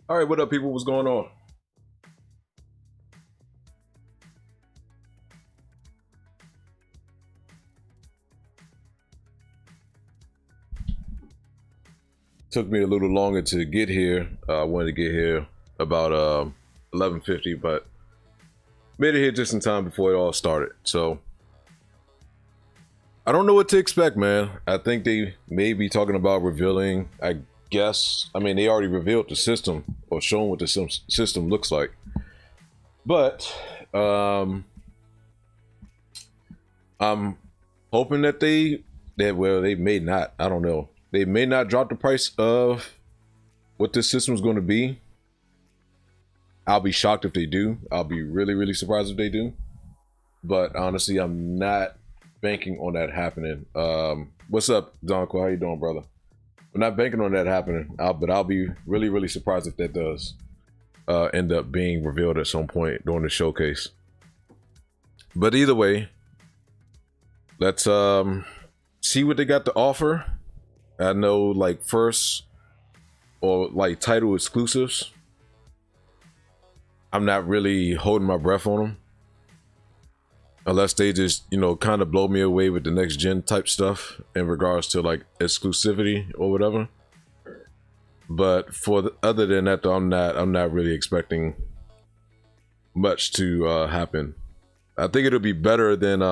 All right, what up, people? What's going on? Took me a little longer to get here. I wanted to get here about 11:50, but made it here just in time before it all started. So I don't know what to expect, man. I think they may be talking about revealing. I guess. I mean, they already revealed the system or shown what the system looks like, but I'm hoping that they may not. I don't know. They may not drop the price of what this system is going to be. I'll be shocked if they do. I'll be really, really surprised if they do. But honestly, I'm not banking on that happening. What's up, Donko? How you doing, brother? I'm not banking on that happening. But I'll be really, really surprised if that does end up being revealed at some point during the showcase. But either way, let's see what they got to offer. I know, like, first or like title exclusives, I'm not really holding my breath on them unless they just, you know, kind of blow me away with the next gen type stuff in regards to like exclusivity or whatever. But other than that, though, I'm not really expecting much to happen. I think it'll be better than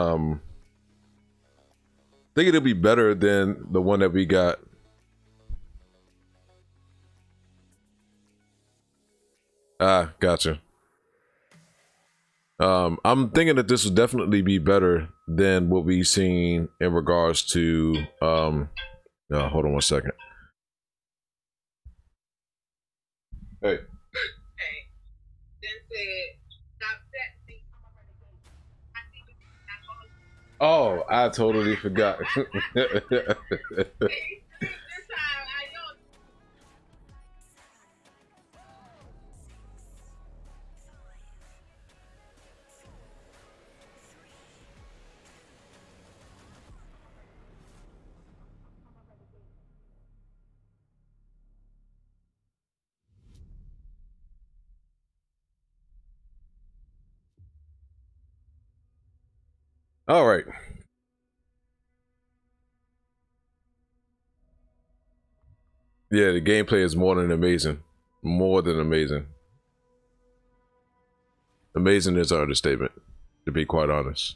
the one that we got. Ah, gotcha. I'm thinking that this will definitely be better than what we've seen in regards to hold on one second. Hey. Oh, I totally forgot. All right. Yeah, the gameplay is more than amazing. More than amazing. Amazing is an understatement, to be quite honest.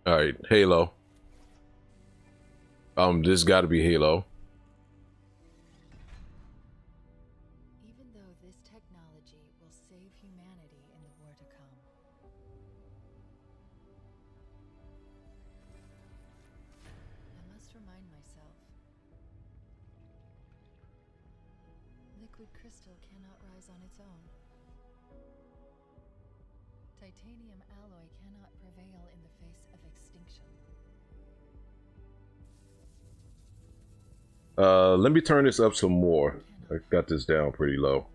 All right, Halo. This got to be Halo. Even though this technology will save humanity in the war to come. I must remind myself. Liquid crystal cannot rise on its own. Titanium alloy cannot prevail in the face of extinction. Let me turn this up some more. I got this down pretty low.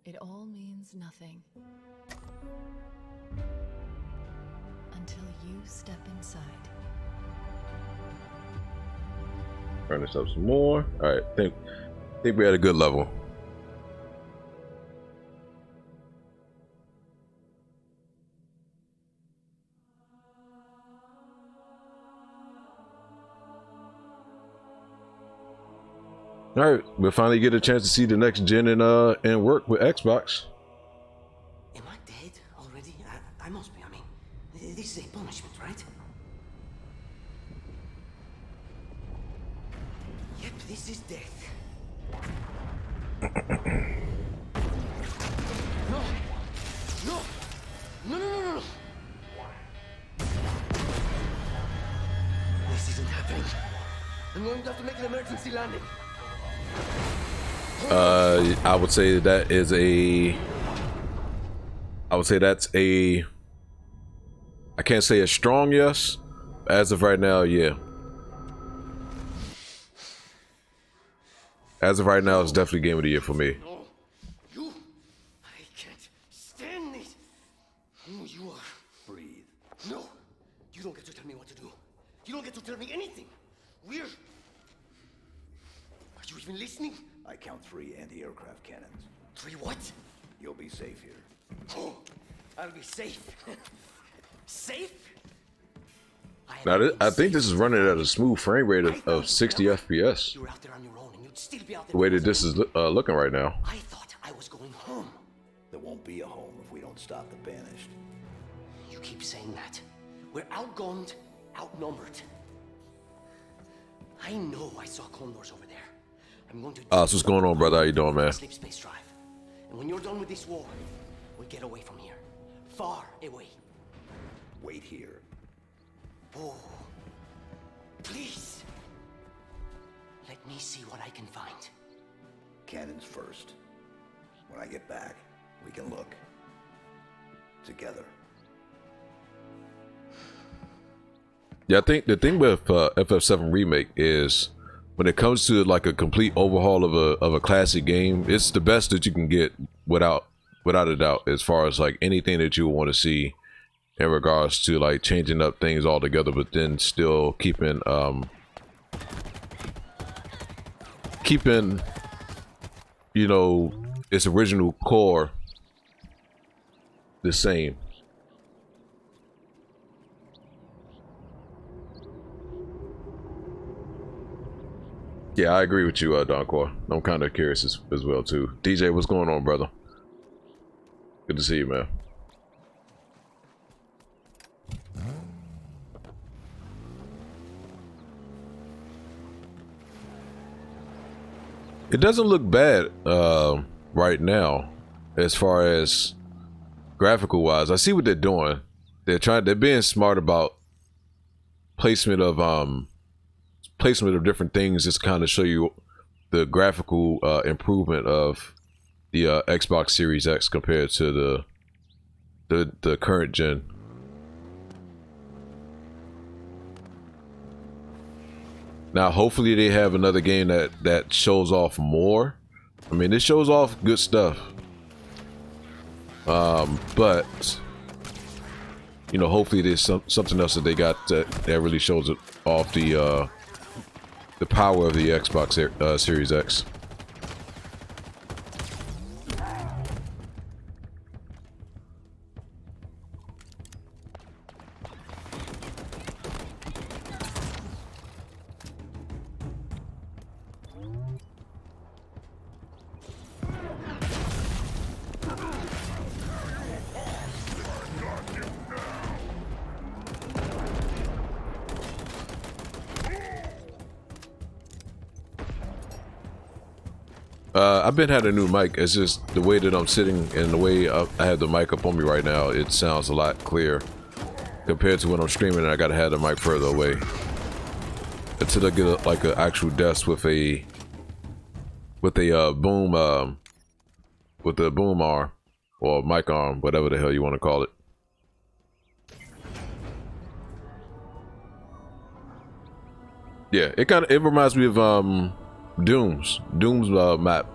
It all means nothing until you step inside. Turn this up some more. All right, think we're at a good level. All right, we'll finally get a chance to see the next gen and work with Xbox. Am I dead already? I must be. I mean, this is a punishment, right? Yep, this is death. No! No! No, no, no, no, no! This isn't happening. I'm going to have to make an emergency landing. I would say that is a. I would say that's a. I can't say a strong yes. As of right now, yeah. As of right now, it's definitely game of the year for me. No, you. I can't stand it. Who you are. Breathe. No, you don't get to tell me what to do. You don't get to tell me anything. We're. Are you even listening? I count 3 anti-aircraft cannons. 3 what? You'll be safe here. Oh, I'll be safe. Safe? Now, I think this is running at a smooth frame rate of 60 FPS. You were out there on your own, and you'd still be out there. The way that this is looking right now. I thought I was going home. There won't be a home if we don't stop the Banished. You keep saying that. We're outgunned, outnumbered. I know I saw condors over there. I'm going to. So what's going on, brother? How you doing, man? Sleep space drive. And when you're done with this war, we get away from here, far away. Wait here. Oh, please. Let me see what I can find. Cannons first. When I get back, we can look. Together. Yeah, I think the thing with FF7 Remake is when it comes to like a complete overhaul of a classic game, it's the best that you can get without a doubt, as far as like anything that you want to see in regards to like changing up things altogether, but then still keeping you know, its original core the same. Yeah, I agree with you, Doncor. I'm kind of curious as well too. DJ, what's going on, brother? Good to see you, man. It doesn't look bad right now, as far as graphical wise. I see what they're doing. They're being smart about placement of different things, just kind of show you the graphical improvement of the Xbox Series X compared to the current gen. Now, hopefully they have another game that shows off more. I mean, it shows off good stuff. But you know, hopefully there's something else that they got that really shows it off the power of the Xbox Series X. I've been had a new mic. It's just the way that I'm sitting and the way I have the mic up on me right now. It sounds a lot clearer compared to when I'm streaming and I gotta have the mic further away until I get like an actual desk with a boom with a boom arm or mic arm, whatever the hell you want to call it. Yeah, it reminds me of Doom's map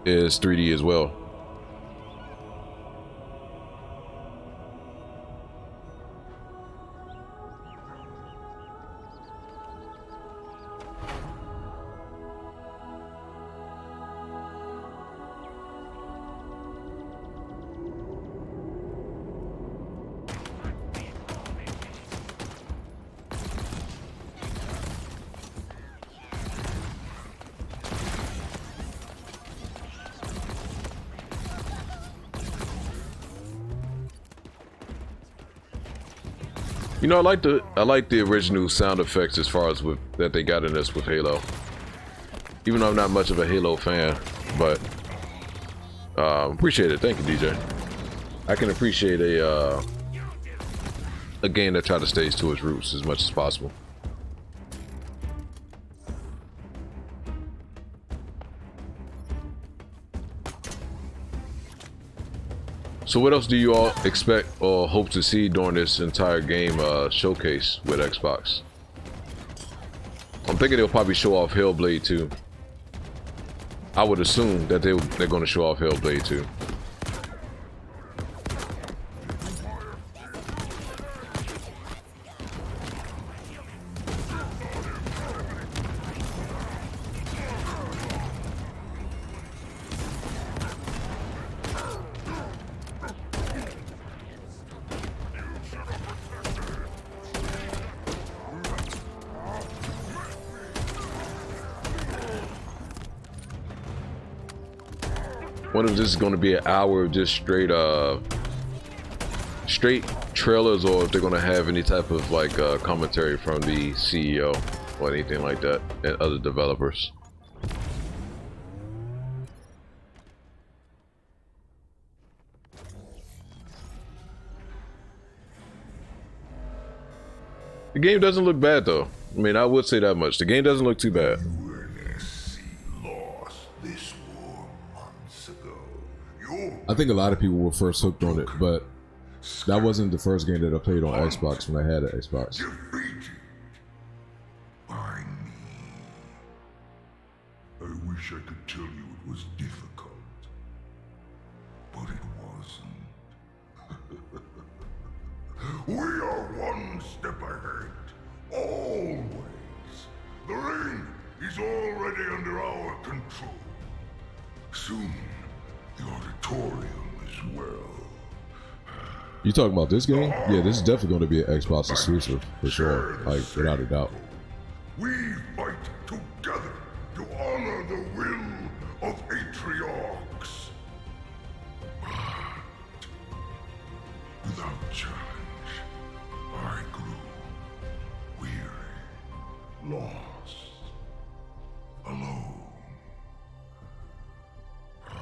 is 3D as well. You know, I like the original sound effects as far as that they got in this with Halo. Even though I'm not much of a Halo fan, but appreciate it. Thank you, DJ. I can appreciate a game that try to stay to its roots as much as possible. So what else do you all expect or hope to see during this entire game showcase with Xbox? I'm thinking they'll probably show off Hellblade 2. I would assume that they're going to show off Hellblade 2. Wonder if this is going to be an hour of just straight trailers, or if they're going to have any type of like commentary from the CEO or anything like that, and other developers. The game doesn't look bad though. I mean, I would say that much. The game doesn't look too bad. I think a lot of people were first hooked on it, but that wasn't the first game that I played on Xbox when I had an Xbox. By me. I wish I could tell you it was difficult, but it wasn't. We are one step ahead, always. The ring is already under our control. Soon, the auditorium as well. You talking about this game? Yeah, this is definitely going to be an Xbox exclusive for sure, like without a doubt. We fight together to honor the will of Atriox. But without challenge, I grew weary, lost, alone. But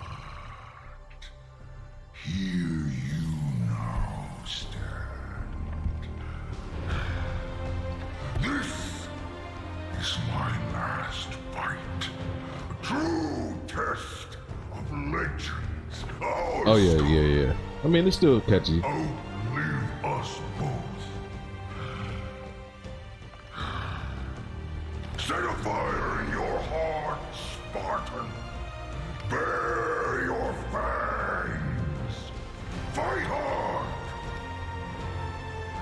here you now stand. This is my last fight. A true test of legends. Oh yeah. I mean, it's still catchy. Outlive us both. Set a fire in your heart, Spartan. Bare your fangs. Fight hard.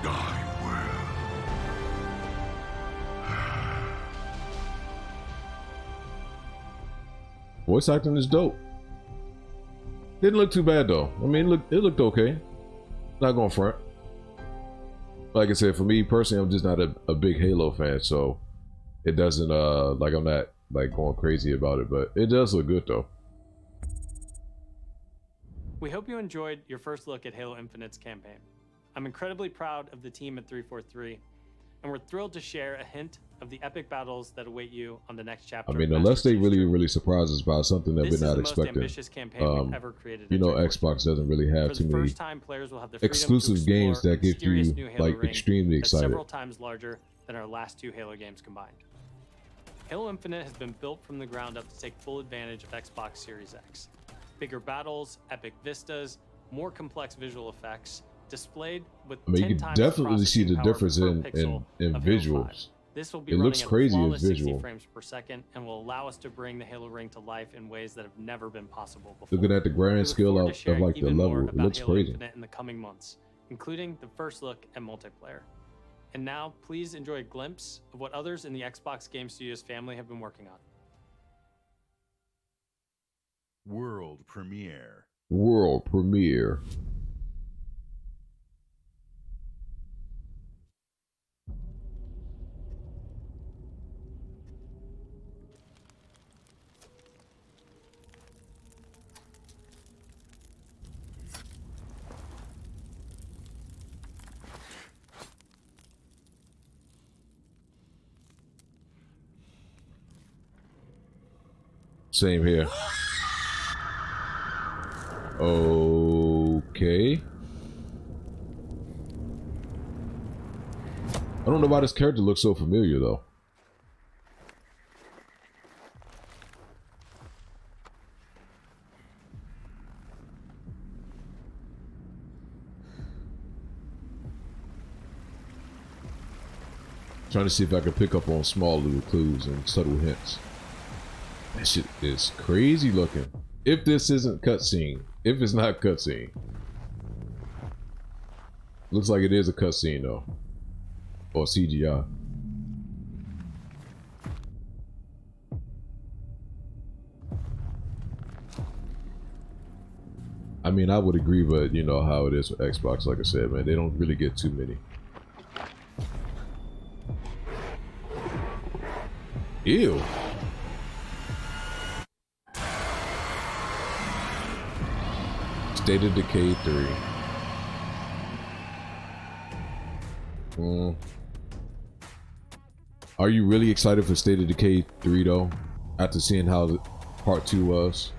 Die well. Voice acting is dope. Didn't look too bad though. I mean, it looked okay. Not going front. Like I said, for me personally, I'm just not a big Halo fan, so it doesn't like I'm not like going crazy about it, but it does look good though. We hope you enjoyed your first look at Halo Infinite's campaign. I'm incredibly proud of the team at 343, and we're thrilled to share a hint of the epic battles that await you on the next chapter. I mean, unless they really surprise us about something that we're not expecting. Ambitious campaign we've ever created. You know, Xbox doesn't really have too many exclusive games that get you like extremely excited. Several times larger than our last two Halo games combined. Halo Infinite has been built from the ground up to take full advantage of Xbox Series X. Bigger battles, epic vistas, more complex visual effects, displayed with I mean, 10 you times can definitely see the power difference per in pixel of Halo visuals. 5. This will be It running looks at a crazy as flawless 60 visual. frames per second and will allow us to bring the Halo ring to life in ways that have never been possible before. Looking at the We grand look scale forward to of sharing like the even more level, it about looks Halo crazy. Infinite in the coming months, including the first look at multiplayer. And now, please enjoy a glimpse of what others in the Xbox Game Studios family have been working on. World premiere. World premiere. Same here. Okay. I don't know why this character looks so familiar though. Trying to see if I can pick up on small little clues and subtle hints. That shit is crazy looking. If this isn't cutscene, if it's not cutscene. Looks like it is a cutscene though. Or CGI. I mean, I would agree, but you know how it is with Xbox, like I said, man, they don't really get too many. Ew. State of Decay 3. Are you really excited for State of Decay 3 though? After seeing how the part 2 was?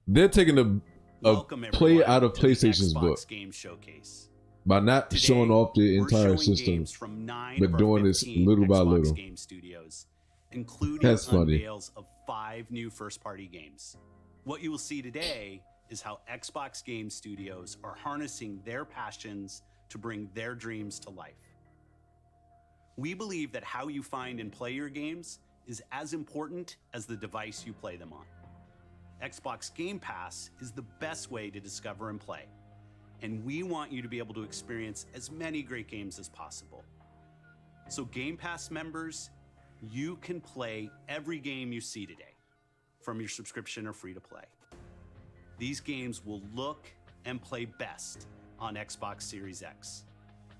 They're taking a play out of PlayStation's book Game Showcase. by not Today, showing off the we're entire showing system, games from 9 but of our doing this 15 little by Xbox little. Game Studios, including That's funny. unveils of 5 new first-party games. What you will see today is how Xbox Game Studios are harnessing their passions to bring their dreams to life. We believe that how you find and play your games is as important as the device you play them on. Xbox Game Pass is the best way to discover and play, and we want you to be able to experience as many great games as possible. So Game Pass members, you can play every game you see today from your subscription or free to play. These games will look and play best on Xbox Series X,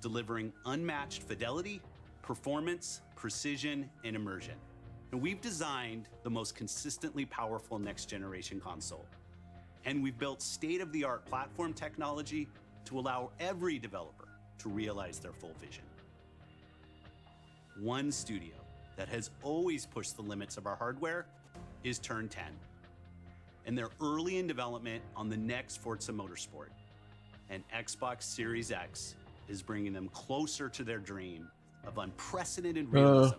delivering unmatched fidelity, performance, precision, and immersion. And we've designed the most consistently powerful next-generation console. And we've built state-of-the-art platform technology to allow every developer to realize their full vision. One studio that has always pushed the limits of our hardware is Turn 10. And they're early in development on the next Forza Motorsport. And Xbox Series X is bringing them closer to their dream of unprecedented realism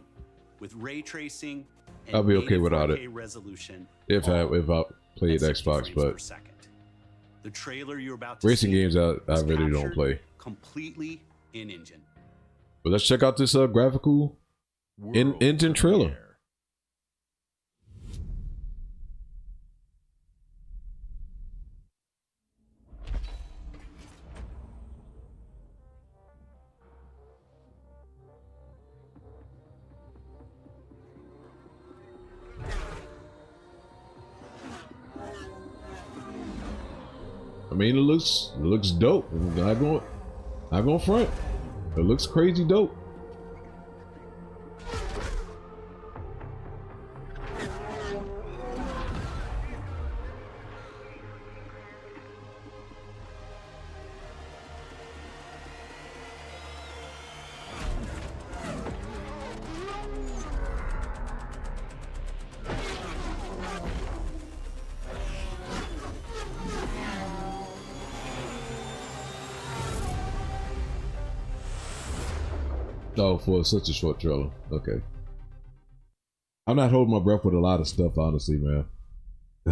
with ray tracing and I'll be okay without 4K it resolution. if I played at 60 Xbox, frames but per second. The trailer you're about to racing see games I was really don't captured play. completely in engine. But let's check out this graphical engine trailer. premiere. I mean, it looks dope. I'm not going front. It looks crazy dope. Oh, for such a short trailer. Okay. I'm not holding my breath with a lot of stuff, honestly, man.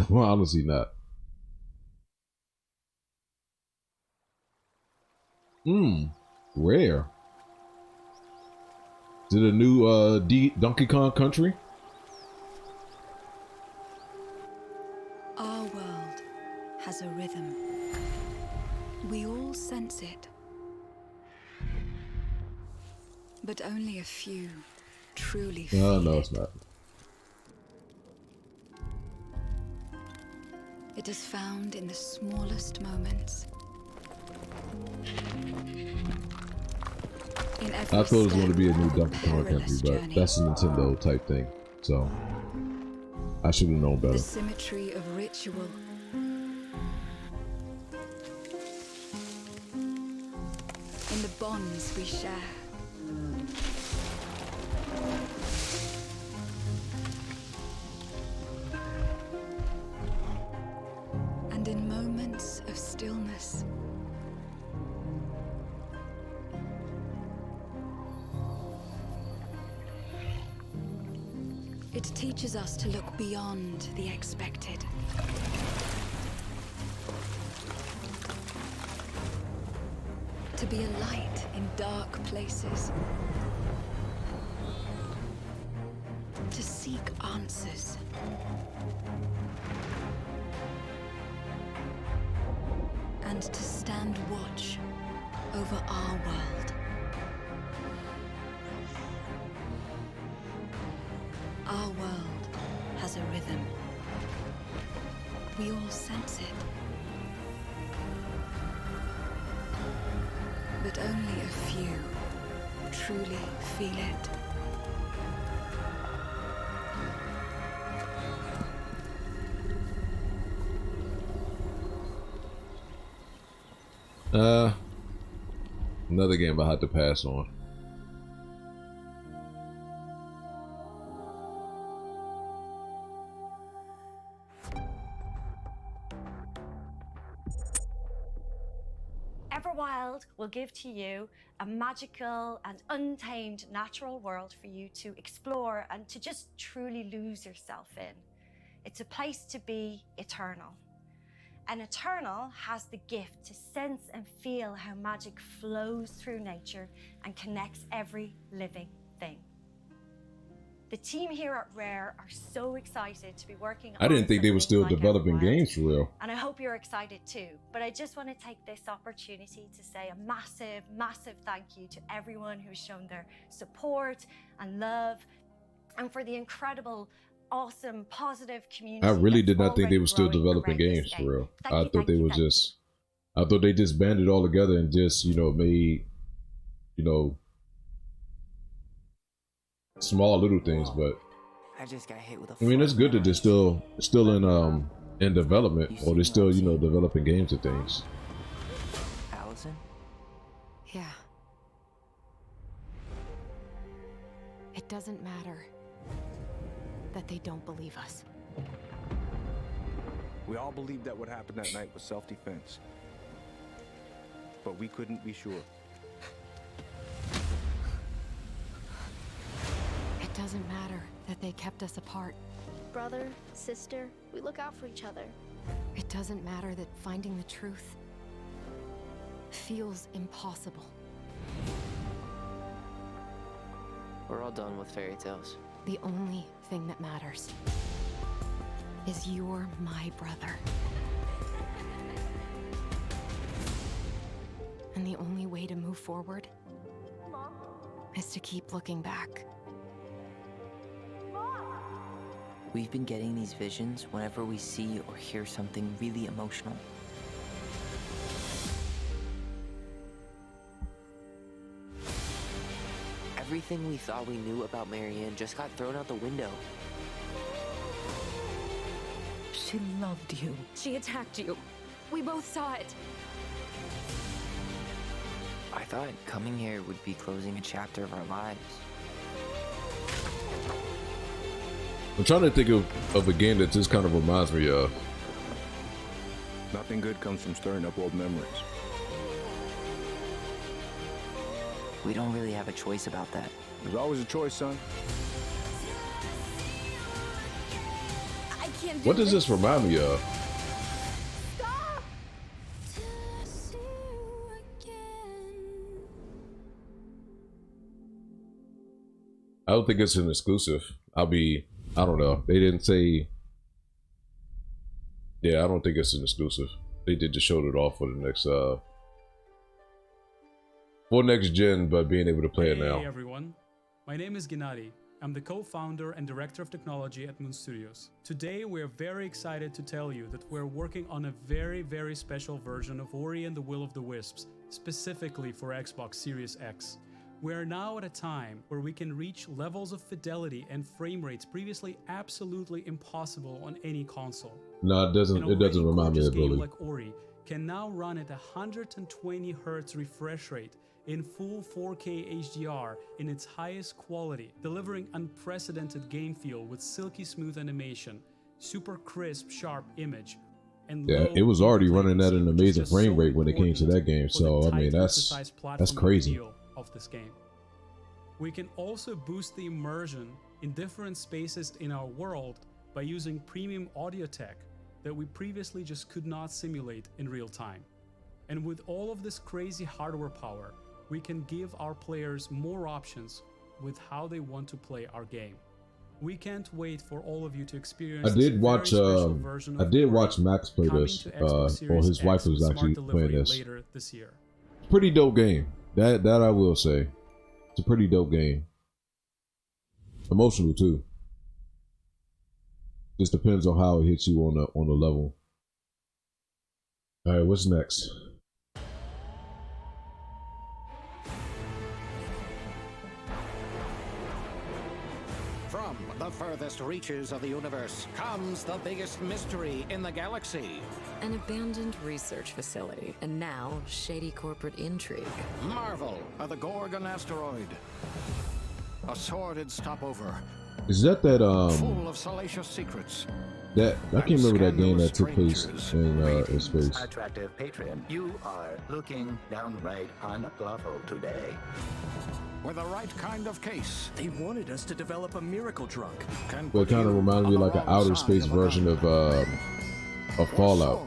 Well, honestly not. Rare. Is it a new Donkey Kong Country? Our world has a rhythm. We all sense it. But only a few truly feel No, it. it's not. It is found in the smallest moments. In every I thought it was going to be a new step Donkey Kong of Country, perilous but journey. that's a Nintendo type thing. So I should have known better. The symmetry of ritual. In the bonds we share. And in moments of stillness. It teaches us to look beyond the expected. To To be a light in dark places. To seek answers. And to stand watch over our world. Our world has a rhythm. We all sense it. But only a few truly feel it. Another game I had to pass on. Everwild will give to you a magical and untamed natural world for you to explore and to just truly lose yourself in. It's a place to be eternal. And Eternal has the gift to sense and feel how magic flows through nature and connects every living thing. The team here at Rare are so excited to be working on I didn't think they were still something like developing Everwild, games for real. and I hope you're excited too. But I just want to take this opportunity to say a massive, massive thank you to everyone who's shown their support and love, and for the incredible, awesome, positive community. I really that's did not think they already were still growing developing around this games for game. real. Thank I you, thought thank they you, were thank you. just, I thought they just banded all together and just, you know, made, you know, small little things. But I just got hit with a I mean, it's good that they're still in development, or they're still, you know, developing games and things. Allison? Yeah. It doesn't matter that they don't believe us. We all believed that what happened that night was self-defense. But we couldn't be sure. It doesn't matter that they kept us apart. Brother, sister, we look out for each other. It doesn't matter that finding the truth feels impossible. We're all done with fairy tales. The only thing that matters is you're my brother. And the only way to move forward is to keep looking back. We've been getting these visions whenever we see or hear something really emotional. Everything we thought we knew about Marianne just got thrown out the window. She loved you. She attacked you. We both saw it. I thought coming here would be closing a chapter of our lives. I'm trying to think of a game that just kind of reminds me of. Nothing good comes from stirring up old memories. We don't really have a choice about that. There's always a choice, son. I can't do What does this remind me of? Stop! I don't think it's an exclusive. I don't know. They didn't say. Yeah, I don't think it's an exclusive. They did just showed it off for the next for next gen, but being able to play it now. Hey everyone, my name is Gennady. I'm the co-founder and director of technology at Moon Studios. Today we're very excited to tell you that we're working on a very, very special version of Ori and the Will of the Wisps, specifically for Xbox Series X. We are now at a time where we can reach levels of fidelity and frame rates previously absolutely impossible on any console. No, it doesn't. It doesn't remind me of Bully. Bully. Like Ori can now run at 120 Hz refresh rate in full 4K HDR in its highest quality, delivering unprecedented game feel with silky smooth animation, super crisp, sharp image, and Yeah, it was already running at an amazing frame rate when it came to that game. So I mean, that's crazy. Of this game. We can also boost the immersion in different spaces in our world by using premium audio tech that we previously just could not simulate in real time. And with all of this crazy hardware power, we can give our players more options with how they want to play our game. We can't wait for all of you to experience I did watch Max play this, or his wife was actually playing this. Later this year. Pretty dope game. That I will say. It's a pretty dope game. Emotional too. Just depends on how it hits you on the level. All right, what's next? From the furthest reaches of the universe comes the biggest mystery in the galaxy. An abandoned research facility, and now shady corporate intrigue. Marvel of the Gorgon asteroid. A sordid stopover. Is that full of salacious secrets? That I can't remember that game that took place in space. Attractive patron, you are looking downright unlawful today. With the right kind of case. They wanted us to develop a miracle drug. But it kind of reminded me like an outer space version of Fallout.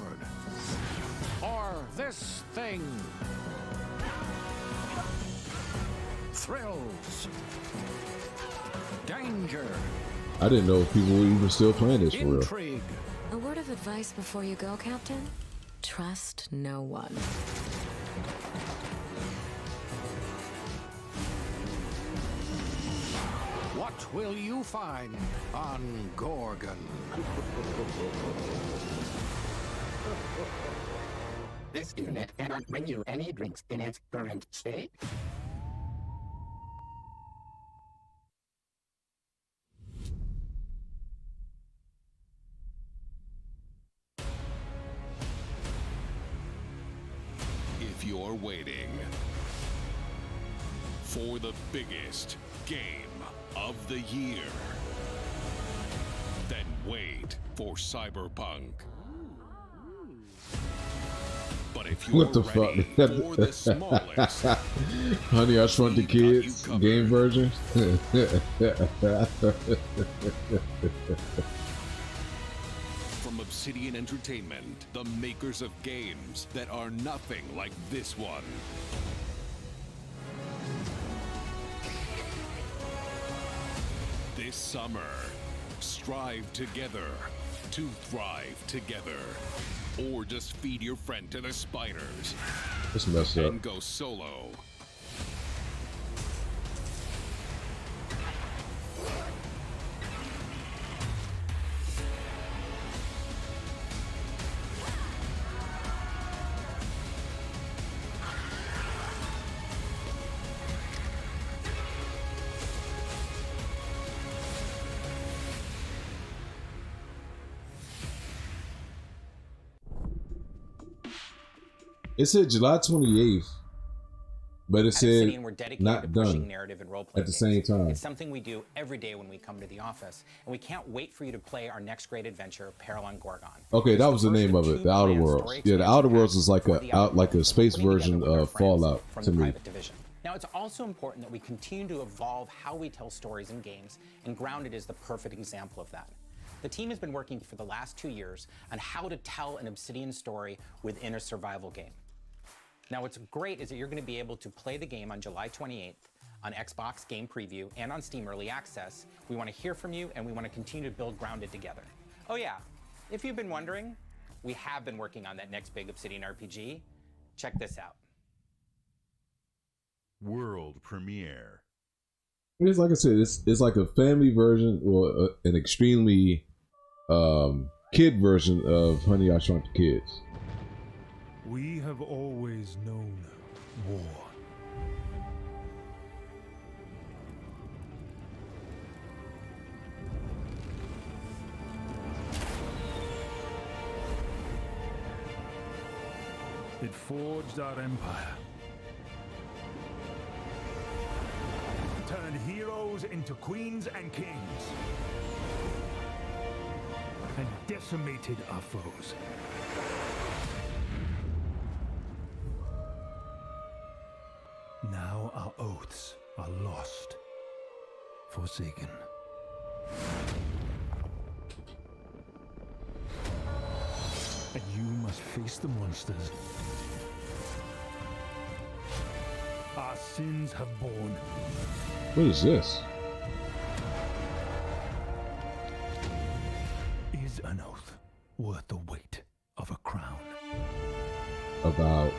Or this thing. Thrills. Danger. I didn't know if people were even still playing this for real. Intrigue. A word of advice before you go, Captain? Trust no one. What will you find on Gorgon? This unit cannot bring you any drinks in its current state. If you're waiting for the biggest game of the year, then wait for Cyberpunk. But if you're What the fuck? ready for the smallest, Honey, I Shrunk the Kids game version. from Obsidian Entertainment, the makers of games that are nothing like this one. This summer, strive together to thrive together. Or just feed your friend to the spiders. It's messed up. And go solo. It said July 28th, but it said Obsidian, we're dedicated not to pushing done narrative and role-playing at the games. same time. It's something we do every day when we come to the office, and we can't wait for you to play our next great adventure, Peril on Gorgon. Okay, that was the name of it, The Outer Worlds. Yeah, The Outer Worlds is like a space version of Fallout From to the me. private division. Now, it's also important that we continue to evolve how we tell stories in games, and Grounded is the perfect example of that. The team has been working for the last 2 years on how to tell an Obsidian story within a survival game. Now, what's great is that you're going to be able to play the game on July 28th on Xbox Game Preview and on Steam Early Access. We want to hear from you, and we want to continue to build Grounded together. Oh yeah, if you've been wondering, we have been working on that next big Obsidian RPG. Check this out. World premiere. It's like I said, it's like a family version or an extremely kid version of Honey, I Shrunk the Kids. We have always known war. It forged our empire. Turned heroes into queens and kings. And decimated our foes. Now our oaths are lost, forsaken. And you must face the monsters sins have borne. What is this? Is an oath worth the weight of a crown? About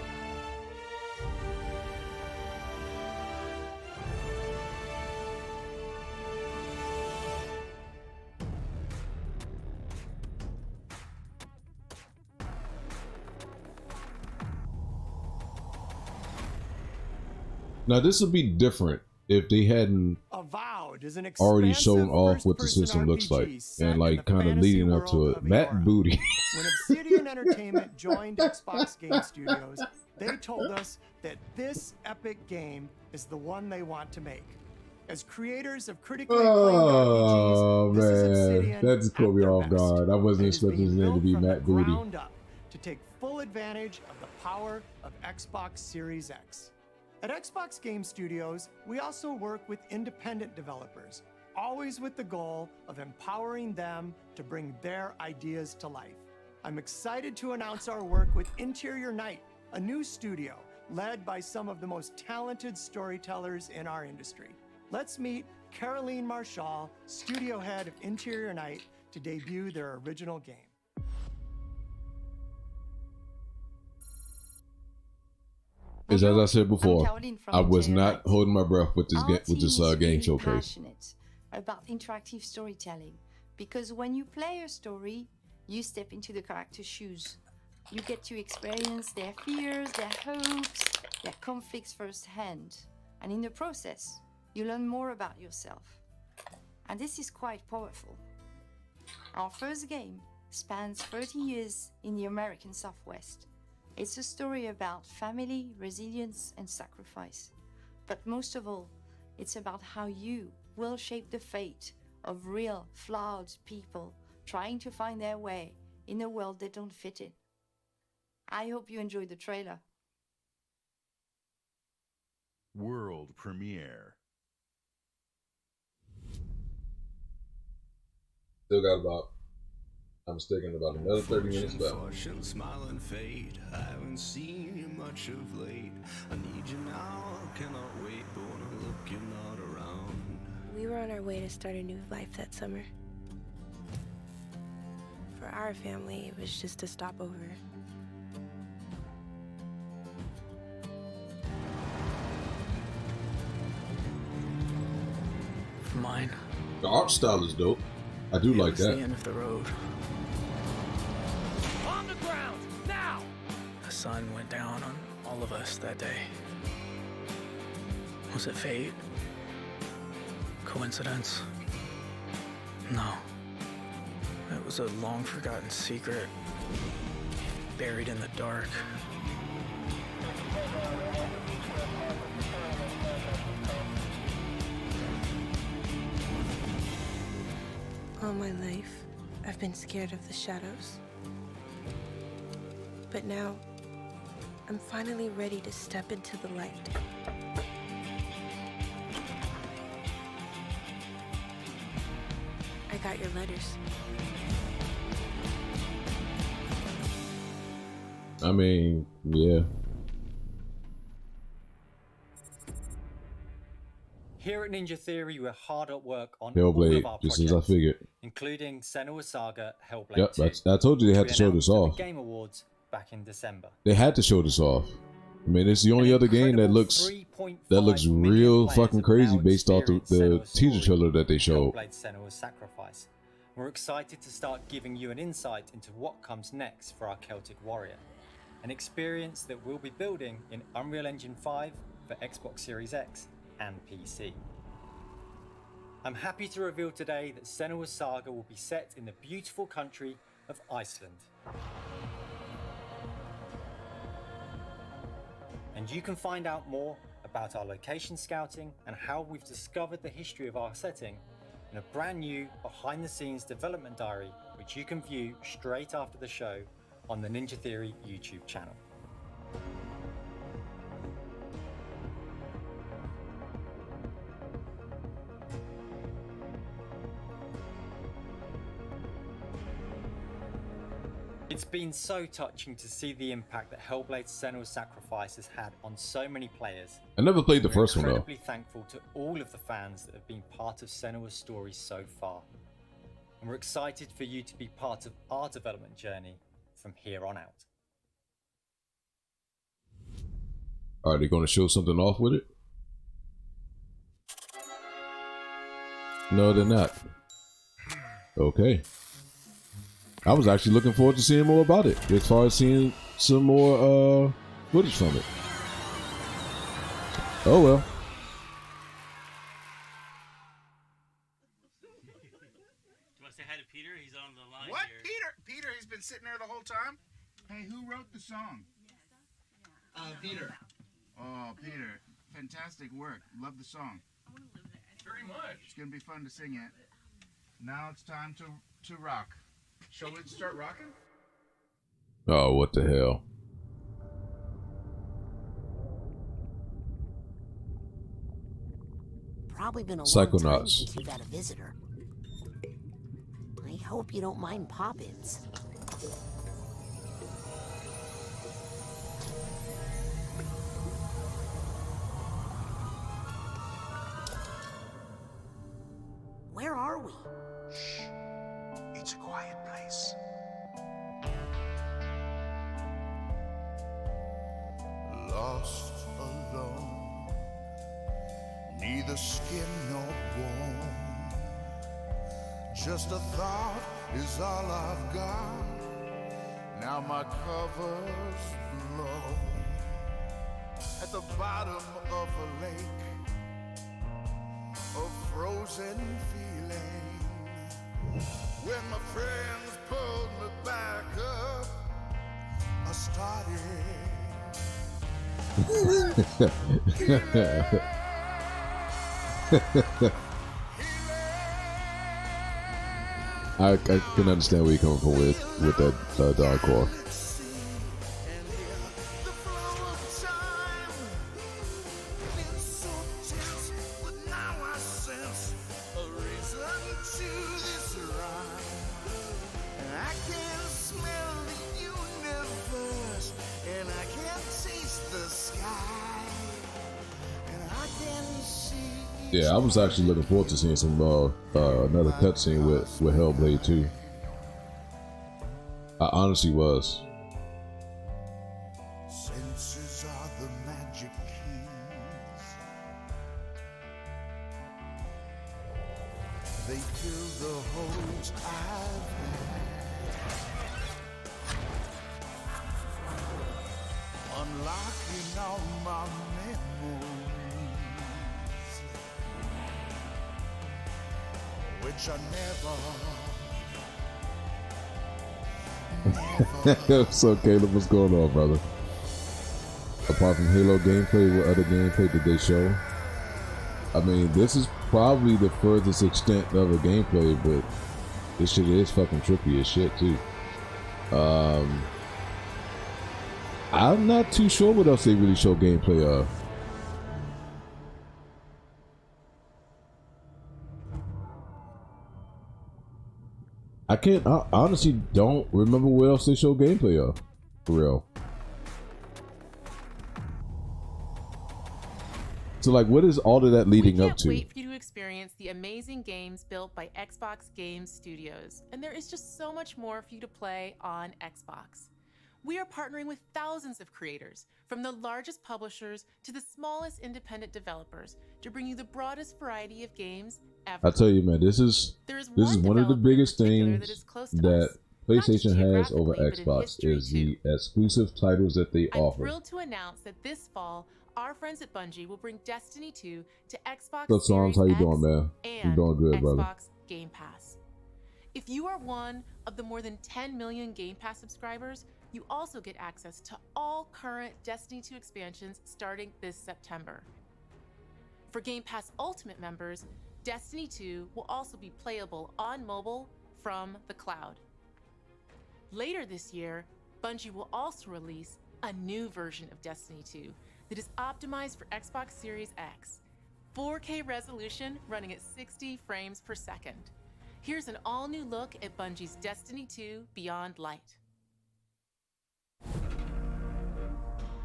now, this would be different if they hadn't Avowed is an already expansive shown off what the first-person system looks like RPG set and in like the kind of fantasy leading up to world it. of Matt Eora. Booty. When Obsidian Entertainment joined Xbox Game Studios, they told us that this epic game is the one they want to make. As creators of critically acclaimed Oh RPGs, this is man, Obsidian that just caught at me their off best. guard. I wasn't It is expecting his being name to built be from the Matt Booty. ground up to take full advantage of the power of Xbox Series X. At Xbox Game Studios, we also work with independent developers, always with the goal of empowering them to bring their ideas to life. I'm excited to announce our work with Interior Night, a new studio led by some of the most talented storytellers in our industry. Let's meet Caroline Marshall, studio head of Interior Night, to debut their original game. Is as I said before, Caroline from I was Interior not Night. holding my breath with this Our game, with team this is game really showcase. passionate about interactive storytelling, because when you play a story, you step into the character's shoes. You get to experience their fears, their hopes, their conflicts firsthand. And in the process, you learn more about yourself. And this is quite powerful. Our first game spans 30 years in the American Southwest. It's a story about family, resilience, and sacrifice. But most of all, it's about how you will shape the fate of real, flawed people trying to find their way in a world they don't fit in. I hope you enjoyed the trailer. World premiere. Still got about, I'm mistaken, about another 30 minutes left. Fortune, smile and fade. I haven't seen you much of late. I need you now, cannot wait. But when I look, you're not around. We were on our way to start a new life that summer. For our family, it was just a stopover. For mine, The art style is dope. I do like it's the that. end of the road. On the ground, now! The sun went down on all of us that day. Was it fate? Coincidence? No. It was a long-forgotten secret, buried in the dark. All my life, I've been scared of the shadows. But now, I'm finally ready to step into the light. I got your letters. I mean, yeah. Here at Ninja Theory, we're hard at work on all of Hellblade, our just projects, as I figured. including Senua's Saga Hellblade Yep, 2, I told you they had which to we show this announced off. at the Game Awards back in December. They had to show this off. I mean, it's the only other game that looks real fucking crazy based off the teaser trailer that they showed. Hellblade Senua's Sacrifice. We're excited to start giving you an insight into what comes next for our Celtic Warrior, an experience that we'll be building in Unreal Engine 5 for Xbox Series X and PC. I'm happy to reveal today that Senua's Saga will be set in the beautiful country of Iceland. And you can find out more about our location scouting and how we've discovered the history of our setting in a brand new behind-the-scenes development diary, which you can view straight after the show on the Ninja Theory YouTube channel. It's been so touching to see the impact that Hellblade: Senua's Sacrifice has had on so many players. I never played the first one though. We're incredibly thankful to all of the fans that have been part of Senua's story so far. And we're excited for you to be part of our development journey from here on out. Are they going to show something off with it? No, they're not. Okay. I was actually looking forward to seeing more about it, as far as seeing some more footage from it. Oh well. Do you want to say hi to Peter? He's on the line What? here. Peter, he's been sitting there the whole time? Hey, who wrote the song? Peter. Oh, Peter. Fantastic work. Love the song. Very much. It's going to be fun to sing it. Now it's time to rock. Shall we start rocking? Oh, what the hell? Probably been a long time Psychonauts. since you've had a visitor. I hope you don't mind pop-ins. Where are we? Shh. It's a quiet place. Lost alone, neither skin nor bone. Just a thought is all I've got. Now my cover's blown. At the bottom of a lake, a frozen feeling. When my friends pulled me back up, I started. I can understand where you're coming from with that dog core. Yeah, I was actually looking forward to seeing some another cutscene with Hellblade 2. I honestly was. Senses are the magic keys. They fill the holes I've had. Unlocking all my memories, which I never. So Caleb, what's going on, brother? Apart from Halo gameplay, what other gameplay did they show? I mean, this is probably the furthest extent of a gameplay, but this shit is fucking trippy as shit too. I'm not too sure what else they really show gameplay of. I honestly don't remember what else they show gameplay of, for real. So like, what is all of that leading up to? We can't wait for you to experience the amazing games built by Xbox Game Studios. And there is just so much more for you to play on Xbox. We are partnering with thousands of creators, from the largest publishers to the smallest independent developers, to bring you the broadest variety of games ever. I tell you, man, this is one of the biggest things that PlayStation has over Xbox is the exclusive titles that they I'm offer. thrilled to announce that this fall, our friends at Bungie will bring Destiny 2 to Xbox So, Songs, how you doing, man? You doing good, Xbox brother? Game Pass. If you are one of the more than 10 million Game Pass subscribers, you also get access to all current Destiny 2 expansions starting this September. For Game Pass Ultimate members, Destiny 2 will also be playable on mobile from the cloud. Later this year, Bungie will also release a new version of Destiny 2 that is optimized for Xbox Series X, 4K resolution running at 60 frames per second. Here's an all-new look at Bungie's Destiny 2 Beyond Light.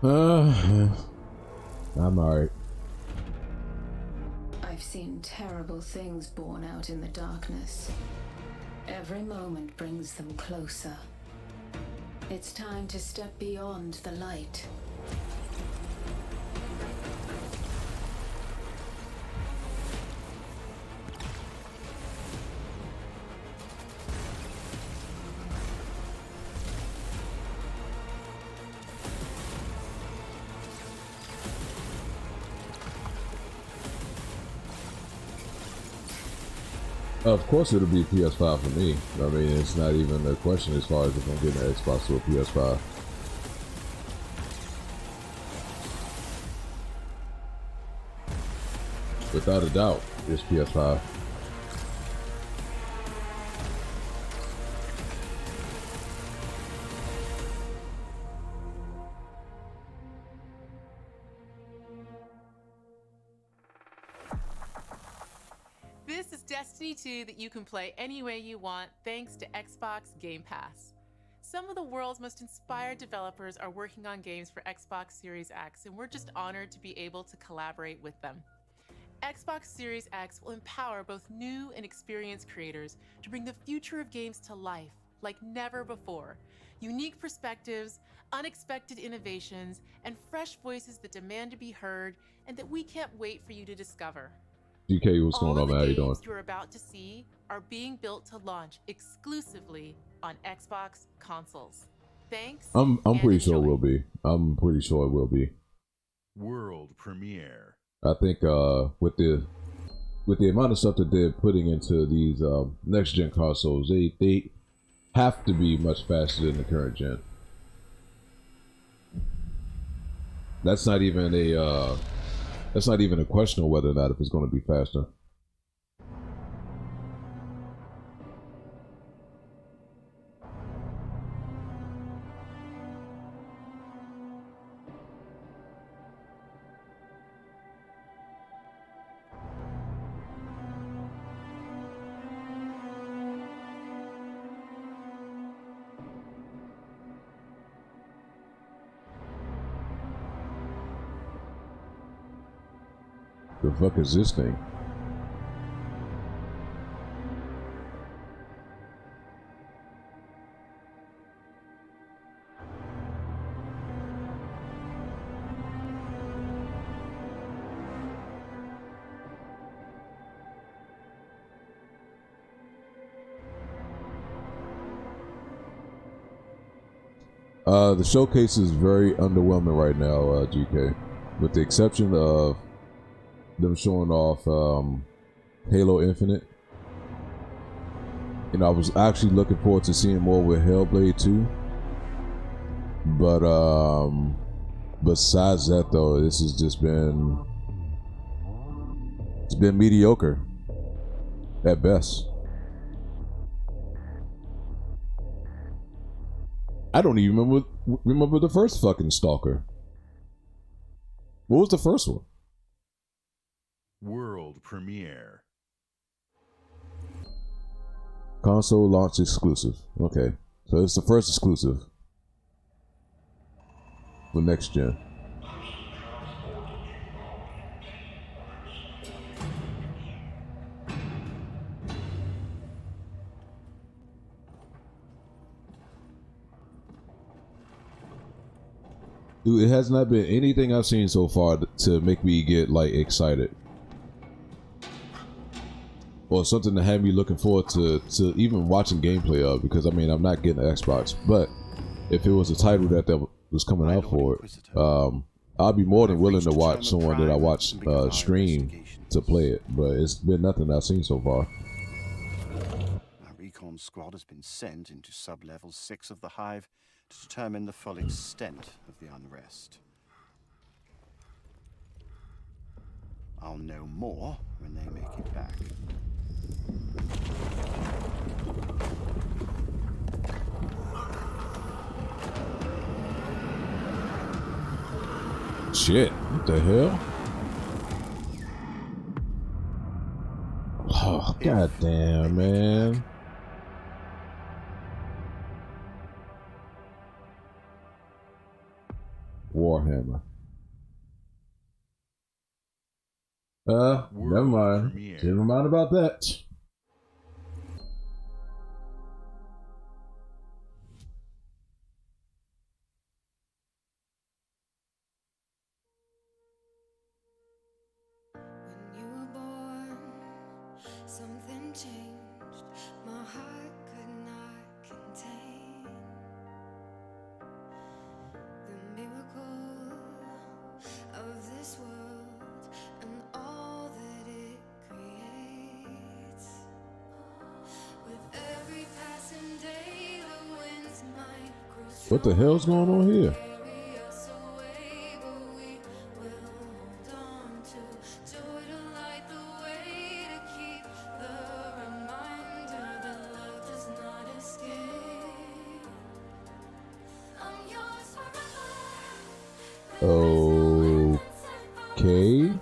I'm alright. I've seen terrible things born out in the darkness. Every moment brings them closer. It's time to step beyond the light. Of course it'll be PS5 for me. I mean, it's not even a question as far as if I'm getting an Xbox or a PS5. Without a doubt, it's PS5. This is Destiny 2 that you can play any way you want thanks to Xbox Game Pass. Some of the world's most inspired developers are working on games for Xbox Series X, and we're just honored to be able to collaborate with them. Xbox Series X will empower both new and experienced creators to bring the future of games to life like never before. Unique perspectives, unexpected innovations, and fresh voices that demand to be heard and that we can't wait for you to discover. GK, what's going on, man? How you doing? All of the games you're about to see are being built to launch exclusively on Xbox consoles. Thanks. I'm pretty sure it will be. I'm pretty sure it will be. World premiere. I think with the amount of stuff that they're putting into these next gen consoles, they have to be much faster than the current gen. That's not even a question of whether or not if it's going to be faster. The fuck is this thing? The showcase is very underwhelming right now, GK. With the exception of them showing off Halo Infinite. You know, I was actually looking forward to seeing more with Hellblade 2. But besides that though, this has just been mediocre at best. I don't even remember the first fucking Stalker. What was the first one? World premiere. Console launch exclusive. Okay, so it's the first exclusive for next gen. Dude, it has not been anything I've seen so far to make me get like excited. Or something to have me looking forward to even watching gameplay of, because I mean I'm not getting an Xbox, but if it was a title that was coming out for it, I'd be more than willing to watch someone that I watch stream to play it, but it's been nothing I've seen so far. Our recon squad has been sent into sub-level 6 of the Hive to determine the full extent of the unrest. I'll know more when they make it back. Shit, what the hell? Oh, goddamn, man. Warhammer. Never mind. Premiere. Never mind about that. You were born, something changed. My heart could not contain the miracle of this world and all that it creates. With every passing day, the winds might grow What the hell's going on here? carry us away, but we will hold on to joy to light the way, to keep the reminder that love does not escape. I'm yours forever. Okay.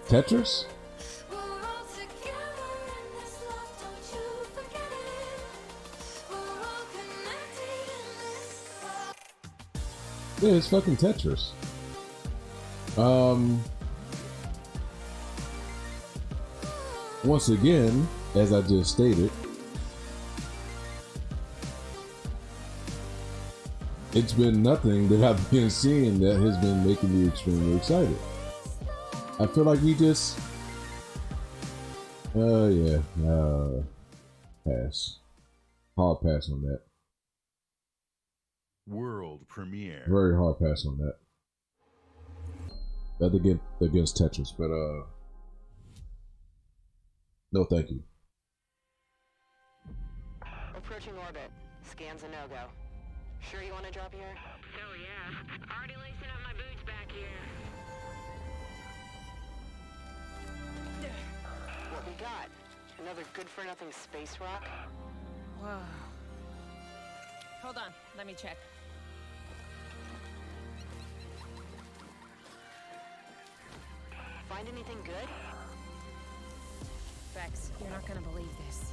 Tetris? We're all together in this love, don't you forget it. We're all connected in this love. Yeah, it's fucking Tetris. Once again, as I just stated, it's been nothing that I've been seeing that has been making me extremely excited. I feel like we just, pass. Hard pass on that. World premiere. Very hard pass on that. That against Tetris, but no, thank you. Approaching orbit. Scans a no-go. Sure you want to drop here? Hell yeah. Already lacing up my boots back here. What we got? Another good-for-nothing space rock? Whoa. Hold on, let me check. Find anything good? Bex, you're not gonna believe this.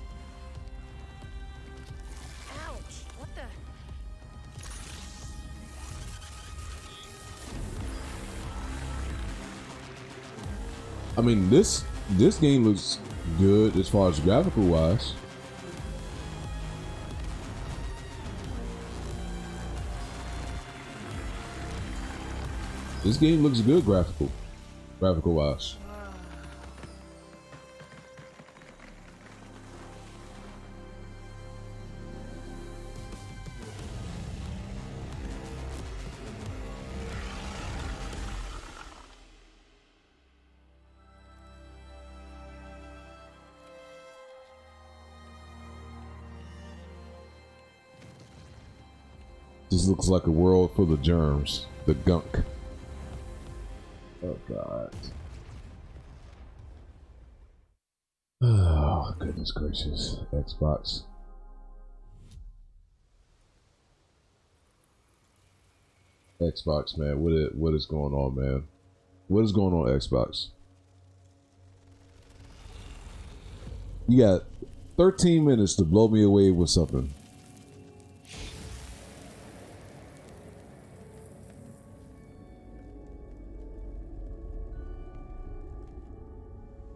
Ouch! What the? I mean, this game looks good as far as graphical wise. This game looks good graphical wise. This looks like a world full of germs. The gunk. Oh god. Oh goodness gracious. Xbox. Xbox, man. What is going on, man? What is going on, Xbox? You got 13 minutes to blow me away with something.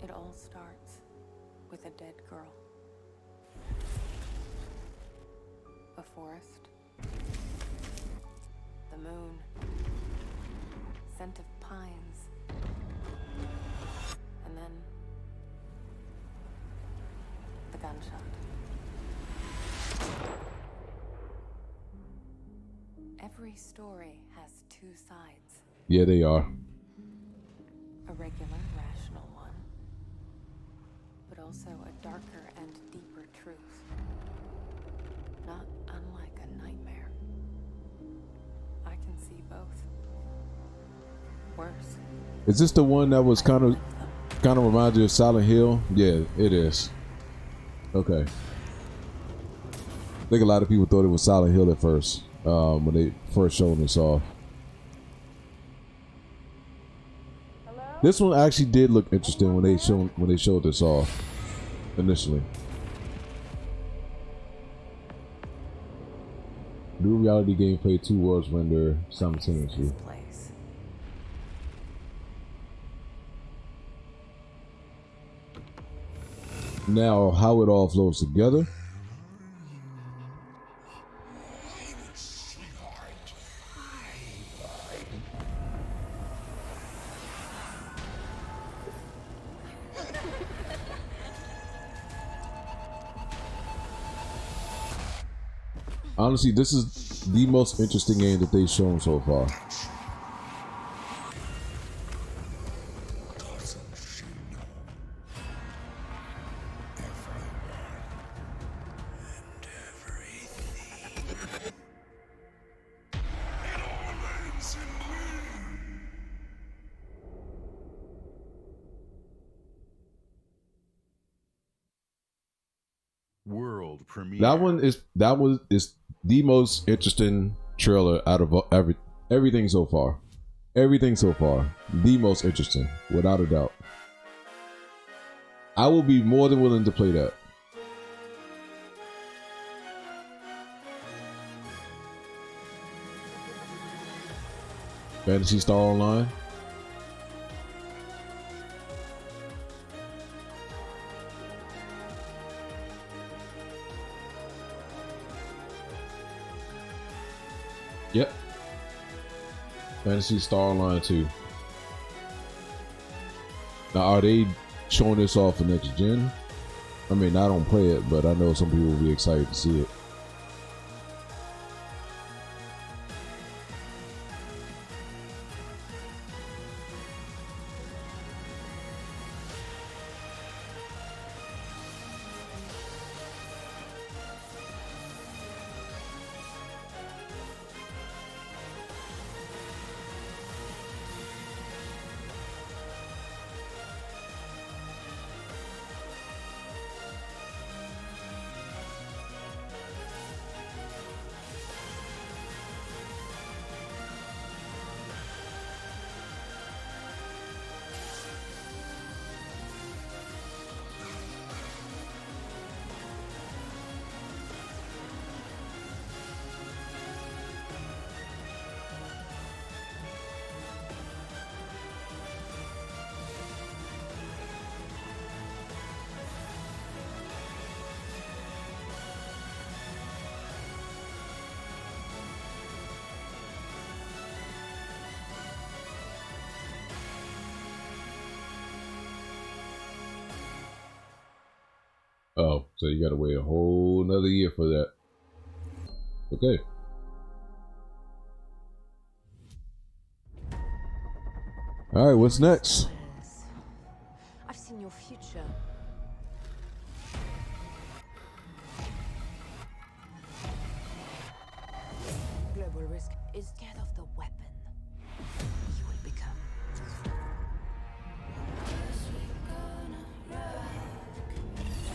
It all starts with a dead girl. A forest. The moon. Scent of pines. And then the gunshot. Every story has two sides. Yeah, they are. A regular, rational one, but also a darker and deeper truth. Not unlike a nightmare. I can see both. Worse. Is this the one that was kind of reminds you of Silent Hill? Yeah, it is. Okay. I think a lot of people thought it was Silent Hill at first, when they first showed this off. This one actually did look interesting when they showed this off initially. New reality game play 2 worlds render simultaneously. Now, how it all flows together. Honestly, this is the most interesting game that they've shown so far. World premiere. That one is the most interesting trailer out of everything so far. Everything so far, the most interesting, without a doubt. I will be more than willing to play that. Phantasy Star Online. Yep. Phantasy Star Online 2. Now, are they showing this off for next gen? I mean, I don't play it, but I know some people will be excited to see it. Oh, so you gotta wait a whole another year for that. Okay. All right, what's next? I've seen your future. Global risk is scared of the weapon you will become.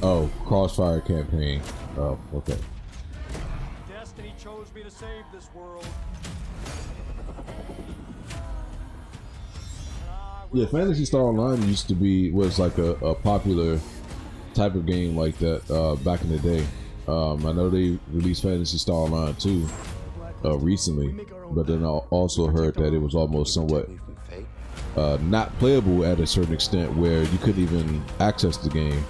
Oh, Crossfire campaign. Oh, okay. Destiny chose me to save this world. Yeah, Phantasy Star Online was like a popular type of game like that back in the day. I know they released Phantasy Star Online 2 recently, but then I also heard that it was almost somewhat not playable at a certain extent, where you couldn't even access the game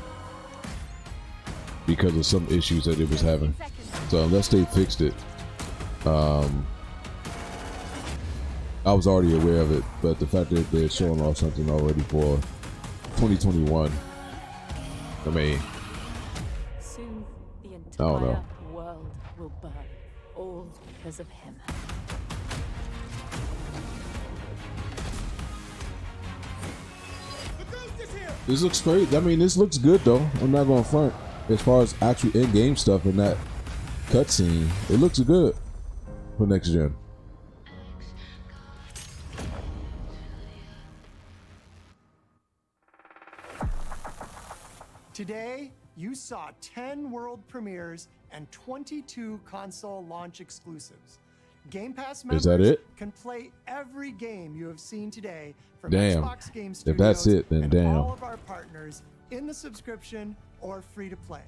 because of some issues that it was having. So unless they fixed it, I was already aware of it, but the fact that they're showing off something already for 2021, I mean, Soon, the I don't know. entire world will burn, all because of him. This looks great. I mean, this looks good though. I'm not going to front. As far as actual in-game stuff in that cutscene, it looks good for next gen. Today, you saw 10 world premieres and 22 console launch exclusives. Game Pass members Is that it? can play every game you have seen today from Damn. Xbox Game If Studios that's it, then and damn. all of our partners in the subscription or free to play.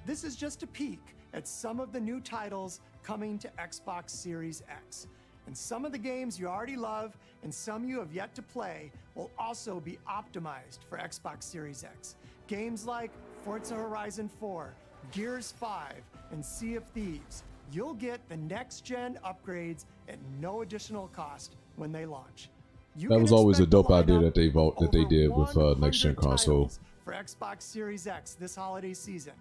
This is just a peek at some of the new titles coming to Xbox Series X. And some of the games you already love and some you have yet to play will also be optimized for Xbox Series X. Games like Forza Horizon 4, Gears 5, and Sea of Thieves. You'll get the next-gen upgrades at no additional cost when they launch. You That can was always a expect dope the idea lineup that they over did with 100 next gen console. titles for Xbox Series X this holiday season.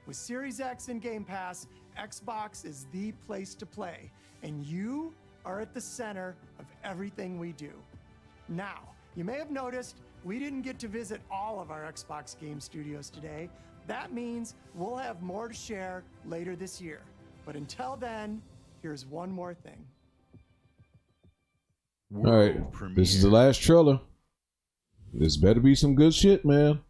With Series X and Game Pass, Xbox is the place to play, and you are at the center of everything we do. Now, you may have noticed we didn't get to visit all of our Xbox game studios today. That means we'll have more to share later this year. But until then, here's one more thing. All right, this is the last trailer. This better be some good shit, man.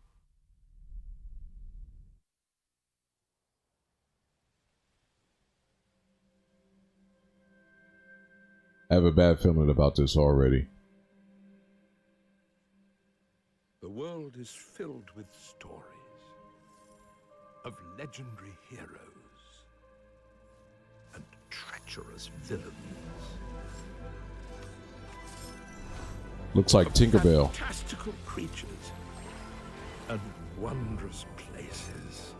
I have a bad feeling about this already. The world is filled with stories of legendary heroes and treacherous villains. Looks like Tinkerbell. Fantastical creatures and wondrous places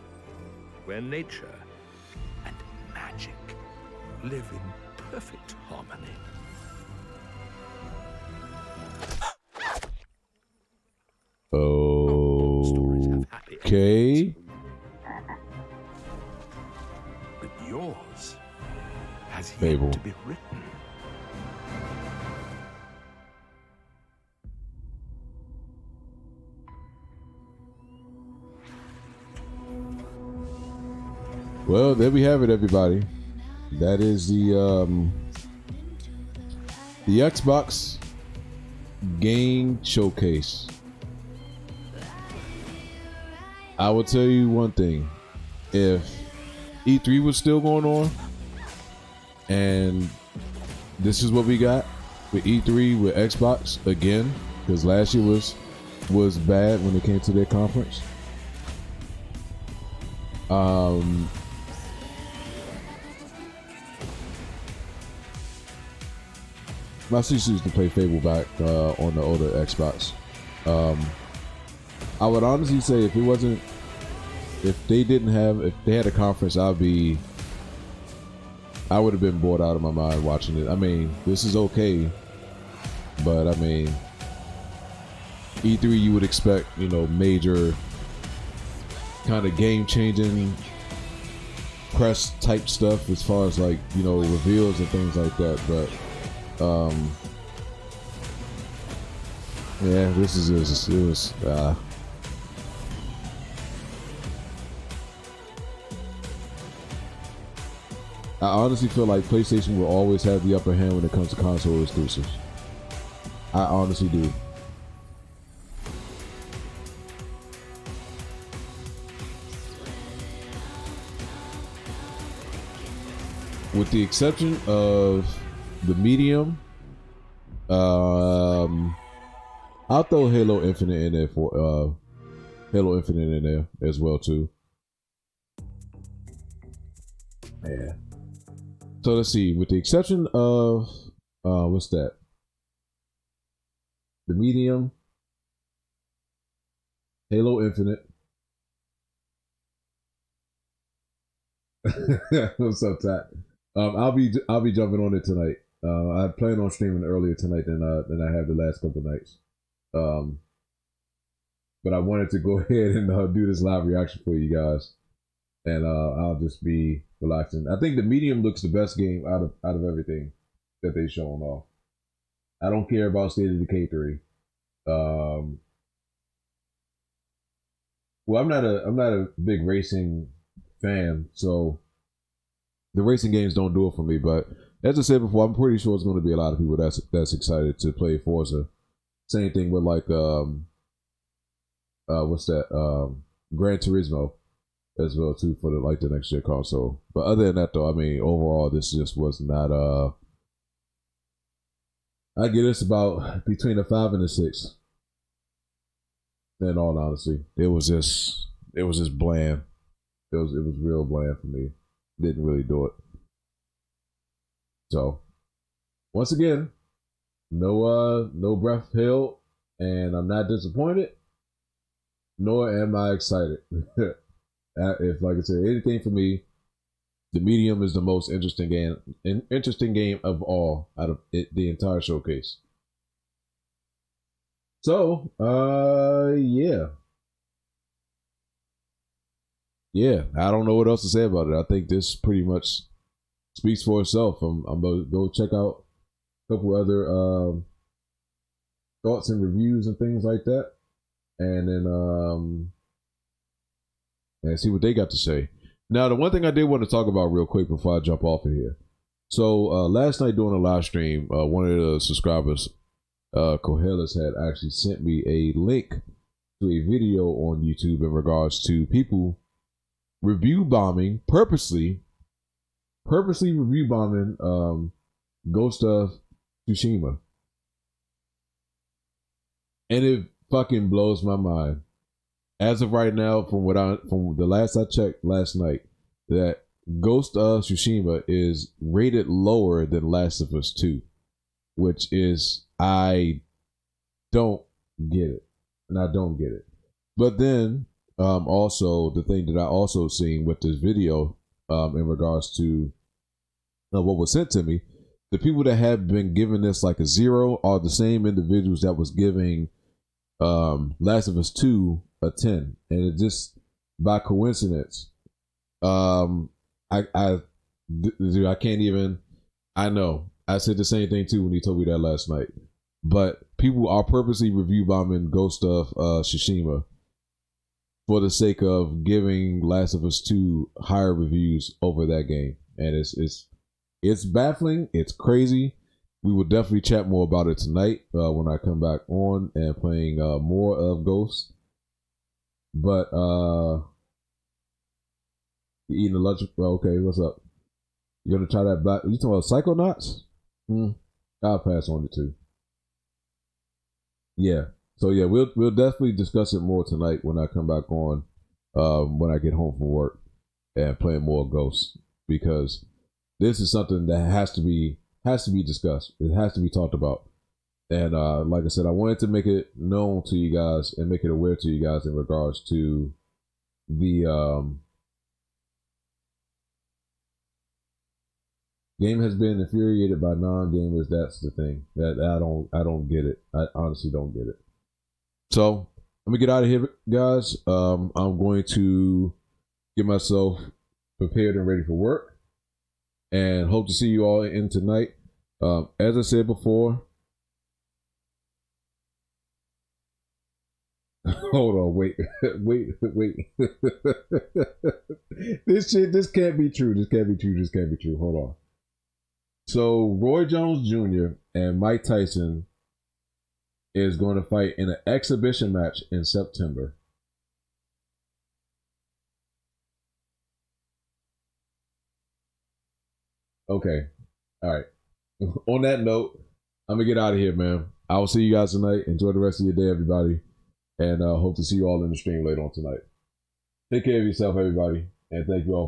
where nature and magic live in perfect harmony. Okay. But yours has Fable. yet to be written. Well, there we have it, everybody. That is the Xbox game showcase. I will tell you one thing: if E3 was still going on, and this is what we got with E3 with Xbox again, because last year was bad when it came to their conference. My sister used to play Fable back on the older Xbox. I would honestly say if they had a conference, I would have been bored out of my mind watching it. I mean, this is okay, but I mean, E3 you would expect, major kind of game-changing press type stuff as far as like, reveals and things like that, but yeah, it was I honestly feel like PlayStation will always have the upper hand when it comes to console exclusives. I honestly do. With the exception of the Medium, I'll throw Halo Infinite in there for Halo Infinite in there as well too. Yeah. So let's see. With the exception of what's that? The Medium, Halo Infinite. What's up, Tat? I'll be jumping on it tonight. I planned on streaming earlier tonight than I have the last couple nights. But I wanted to go ahead and do this live reaction for you guys, and I'll just be relaxing. I think the Medium looks the best game out of everything that they've shown off. I don't care about State of Decay 3. Well, I'm not a big racing fan, so the racing games don't do it for me. But as I said before, I'm pretty sure it's going to be a lot of people that's excited to play Forza. Same thing with like what's that? Gran Turismo as well too for the next gen console. But other than that though, I mean overall this just was not I give this about between a 5 and a 6. In all honesty, it was just bland. It was real bland for me. didn't really do it. So once again, no breath held, and I'm not disappointed, nor am I excited. If, like I said, anything for me, the medium is the most interesting game of all out of the entire showcase. So, yeah, I don't know what else to say about it. I think this pretty much speaks for itself. I'm gonna go check out a couple other thoughts and reviews and things like that, and then and see what they got to say. Now, the one thing I did want to talk about real quick before I jump off of here. So last night during a live stream, one of the subscribers, Kohelis, had actually sent me a link to a video on YouTube in regards to people review bombing, purposely review bombing Ghost of Tsushima. And it fucking blows my mind. As of right now, from the last I checked last night, that Ghost of Tsushima is rated lower than Last of Us 2, which is, I don't get it. And I don't get it. But then, also, the thing that I also seen with this video, in regards to what was sent to me, the people that have been giving this like a 0 are the same individuals that was giving Last of Us 2 a 10, and it just by coincidence, I can't even. I know I said the same thing too when he told me that last night, but people are purposely review bombing Ghost of Tsushima for the sake of giving Last of Us 2 higher reviews over that game, and it's baffling. It's crazy. We will definitely chat more about it tonight when I come back on and playing more of Ghost. But you eating a lunch? Okay, what's up? You gonna try that back? You talking about Psychonauts? I'll pass on it too. Yeah. So yeah, we'll definitely discuss it more tonight when I come back on. When I get home from work and playing more Ghosts, because this is something that has to be discussed. It has to be talked about. And like I said, I wanted to make it known to you guys and make it aware to you guys in regards to the game has been infuriated by non-gamers. That's the thing that I don't get it. I honestly don't get it. So let me get out of here, guys. I'm going to get myself prepared and ready for work, and hope to see you all in tonight. As I said before, hold on, wait. This can't be true. This can't be true. Hold on. So Roy Jones Jr. and Mike Tyson is going to fight in an exhibition match in September. Okay. All right. On that note, I'm going to get out of here, man. I will see you guys tonight. Enjoy the rest of your day, everybody. And hope to see you all in the stream later on tonight. Take care of yourself, everybody. And thank you all for